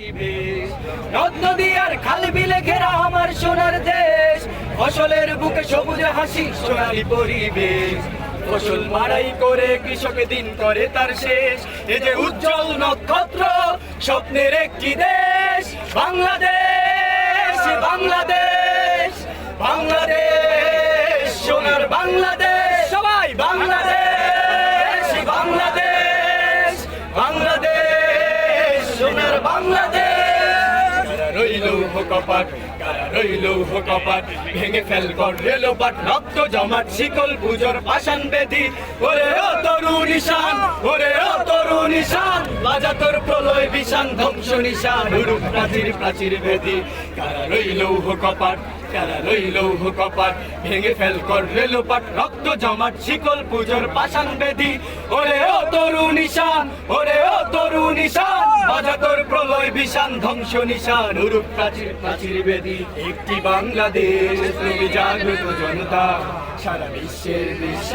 নদ নদী আর খাল বিলে ঘেরা আমার সোনার দেশ, ফসলের বুকে সবুজ হাসি সোনালী পরিবেশ। ফসল মাড়াই করে কৃষক দিন করে তার শেষ, এ যে উজ্জ্বল নক্ষত্র স্বপ্নের একটি দেশ বাংলাদেশ। বাংলাদেশ বাংলাদেশ সোনার বাংলাদেশ, সবাই বাংলাদেশ। বাংলাদেশ বাংলাদেশ সোনার বাংলাদেশ। রইল কপাট, কারা রইল কপাট, ভেঙে ফেল কর রেলপাট, রক্ত জমাট শিকল পুজোর পাষাণ বেদি। ওরে ও তরু নিশান, ওরে ও তরু নিশান, বাজা তোর প্রলয় বিশান ধ্বংস নিশান, উড়ুক প্রাচীর প্রাচীর বেদি। কারা রইল কপাট, কারা রইল কপাট, ভেঙে ফেল কর রেলপাট, রক্ত জমাট শিকল পুজোর পাষাণ বেদি। ওরে ও তরু নিশান, ওরে ও তরু নিশান, বাজা তোর প্রলয় বিশান ধ্বংস নিশান, উড়ুক প্রাচীর প্রাচীর বেদি। একটি বাংলাদেশ, তুমি জাগ্রত জনতা, সারা বিশ্বের বিশ্ব।